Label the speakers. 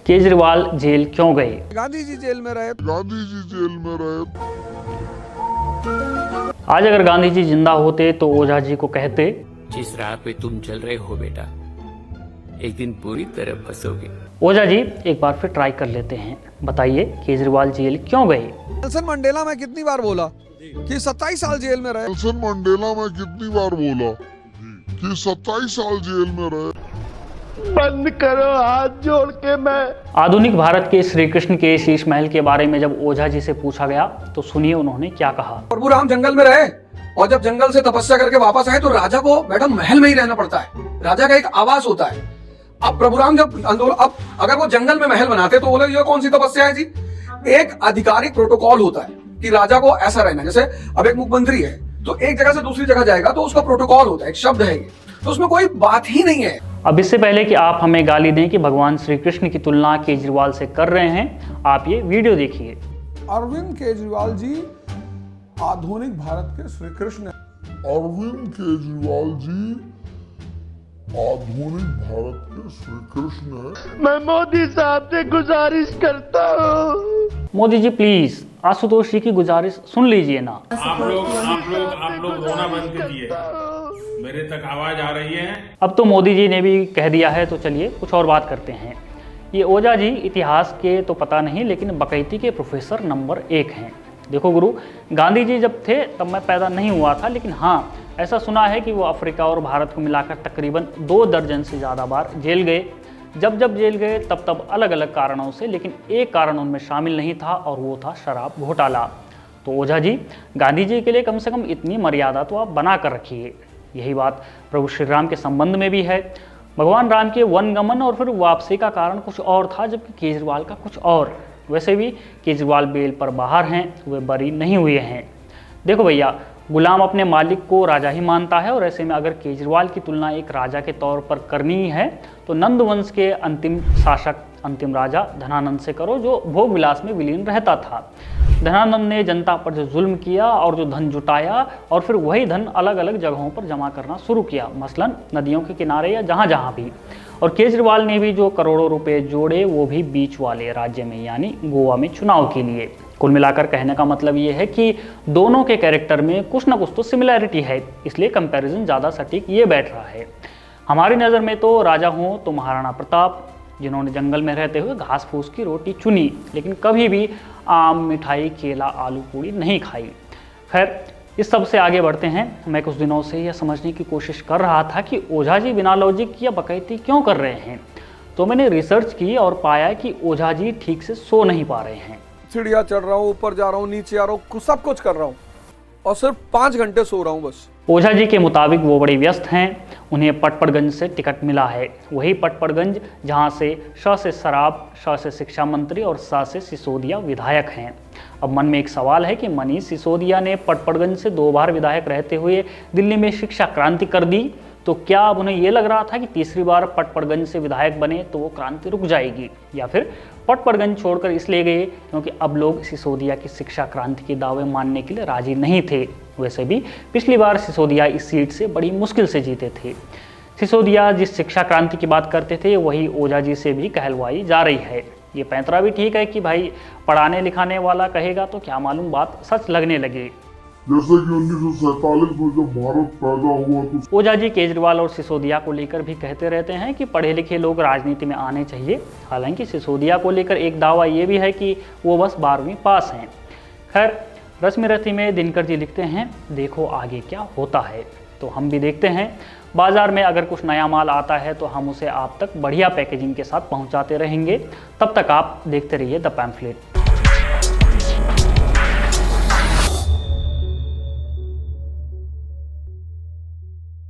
Speaker 1: Kejriwal jail क्यों गए?
Speaker 2: Gandhi ji jail में रहे।
Speaker 1: आज अगर गांधी जी जिंदा होते तो ओझा जी को कहते,
Speaker 3: जिस राह पे तुम चल रहे हो बेटा, एक दिन पूरी तरह फंसोगे।
Speaker 1: ओझा जी एक बार फिर ट्राई कर लेते हैं। बताइए केजरीवाल जेल क्यों गए?
Speaker 2: नेल्सन मंडेला मैं कितनी बार बोला कि 27 साल जेल में रहे।
Speaker 4: नेल्सन मंडेला मैं कितनी बार बोला कि 27 साल जेल में रहे।
Speaker 5: बंद करो हाथ जोड़ के। मैं
Speaker 1: आधुनिक भारत के श्री कृष्ण के शीश महल के बारे में जब ओझा जी से पूछा गया तो सुनिए उन्होंने क्या कहा।
Speaker 6: प्रभु राम जंगल में रहे और जब जंगल से तपस्या करके वापस आए तो राजा को मैडम महल में ही रहना पड़ता है। राजा का एक आवास होता है। अब प्रभु राम जब अब अगर वो जंगल में महल बनाते तो बोले ये कौन सी तपस्या है जी। एक आधिकारिक प्रोटोकॉल होता है कि राजा को ऐसा रहना। जैसे अब एक मुख्यमंत्री है तो एक जगह से दूसरी जगह जाएगा तो उसका प्रोटोकॉल होता है, एक शब्द है ये, तो उसमें कोई बात ही नहीं है।
Speaker 1: अब इससे पहले कि आप हमें गाली दें कि भगवान श्री कृष्ण की तुलना केजरीवाल से कर रहे हैं, आप ये वीडियो देखिए।
Speaker 2: अरविंद केजरीवाल जी आधुनिक भारत के श्री कृष्ण।
Speaker 4: अरविंद केजरीवाल जी आधुनिक भारत के श्री कृष्ण है।
Speaker 5: मैं मोदी साहब से गुजारिश करता हूँ,
Speaker 1: मोदी जी प्लीज आशुतोष जी की गुजारिश सुन लीजिए ना।
Speaker 7: आप लोग रोना बंद कीजिए, मेरे तक आवाज आ रही है।
Speaker 1: अब तो मोदी जी ने भी कह दिया है तो चलिए कुछ और बात करते हैं। ये ओझा जी इतिहास के तो पता नहीं लेकिन बकैती के प्रोफेसर नंबर 1 हैं। देखो गुरु, गांधी जी जब थे तब मैं पैदा नहीं हुआ था, लेकिन हाँ ऐसा सुना है कि वो अफ्रीका और भारत को मिलाकर तकरीबन 2 दर्जन से ज़्यादा बार जेल गए। जब जब जेल गए तब तब अलग अलग कारणों से, लेकिन एक कारण उनमें शामिल नहीं था और वो था शराब घोटाला। तो ओझा जी, गांधी जी के लिए कम से कम इतनी मर्यादा तो आप बना कर रखिए। यही बात प्रभु श्री राम के संबंध में भी है। भगवान राम के वनगमन और फिर वापसी का कारण कुछ और था, जबकि केजरीवाल का कुछ और। वैसे भी केजरीवाल बेल पर बाहर हैं, वे बरी नहीं हुए हैं। देखो भैया, गुलाम अपने मालिक को राजा ही मानता है और ऐसे में अगर केजरीवाल की तुलना एक राजा के तौर पर करनी है तो नंद वंश के अंतिम शासक, अंतिम राजा धनानंद से करो, जो भोग विलास में विलीन रहता था। धनानंद ने जनता पर जो जुल्म किया और जो धन जुटाया और फिर वही धन अलग अलग जगहों पर जमा करना शुरू किया, मसलन नदियों के किनारे या जहाँ जहाँ भी। और केजरीवाल ने भी जो करोड़ों रुपए जोड़े वो भी बीच वाले राज्य में यानी गोवा में चुनाव के लिए। कुल मिलाकर कहने का मतलब ये है कि दोनों के कैरेक्टर में कुछ ना कुछ तो सिमिलैरिटी है, इसलिए कंपैरिजन ज़्यादा सटीक ये बैठ रहा है। हमारी नज़र में तो राजा हों तो महाराणा प्रताप, जिन्होंने जंगल में रहते हुए घास फूस की रोटी चुनी, लेकिन कभी भी आम, मिठाई, केला, आलू पूड़ी नहीं खाई। खैर, इस सब से आगे बढ़ते हैं। मैं कुछ दिनों से यह समझने की कोशिश कर रहा था कि ओझा जी बिना लॉजिक या बकैती क्यों कर रहे हैं। तो मैंने रिसर्च की और पाया कि ओझा जी ठीक से सो नहीं पा रहे हैं।
Speaker 2: सीढ़ियाँ चढ़ रहा हूँ, ऊपर जा रहा हूँ, नीचे आ रहा हूँ, सब कुछ कर रहा हूँ और सिर्फ 5 घंटे सो रहा हूँ बस।
Speaker 1: ओझा जी के मुताबिक वो बड़े व्यस्त हैं। उन्हें पटपड़गंज से टिकट मिला है, वही पटपड़गंज जहां से श से शराब, श से शिक्षा मंत्री और स से सिसोदिया विधायक हैं। अब मन में एक सवाल है कि मनीष सिसोदिया ने पटपड़गंज से 2 बार विधायक रहते हुए दिल्ली में शिक्षा क्रांति कर दी, तो क्या अब उन्हें ये लग रहा था कि तीसरी बार पटपड़गंज से विधायक बने तो वो क्रांति रुक जाएगी, या फिर पटपड़गंज छोड़कर इसलिए गए क्योंकि अब लोग सिसोदिया की शिक्षा क्रांति के दावे मानने के लिए राजी नहीं थे। वैसे भी पिछली बार सिसोदिया इस सीट से बड़ी मुश्किल से जीते थे। सिसोदिया जिस शिक्षा क्रांति की बात करते थे वही ओझा जी से भी कहलवाई जा रही है। ये पैंतरा भी ठीक है कि भाई पढ़ाने लिखाने वाला कहेगा तो क्या मालूम बात सच लगने लगे।
Speaker 4: जैसे कि 1947 में जब भारत पैदा हुआ तो
Speaker 1: ओझा जी केजरीवाल और सिसोदिया को लेकर भी कहते रहते हैं कि पढ़े लिखे लोग राजनीति में आने चाहिए। हालांकि सिसोदिया को लेकर एक दावा ये भी है कि वो बस 12वीं पास हैं। खैर, रस्मी रथी में दिनकर जी लिखते हैं, देखो आगे क्या होता है। तो हम भी देखते हैं, बाजार में अगर कुछ नया माल आता है तो हम उसे आप तक बढ़िया पैकेजिंग के साथ पहुंचाते रहेंगे। तब तक आप देखते रहिए द पैम्फलेट।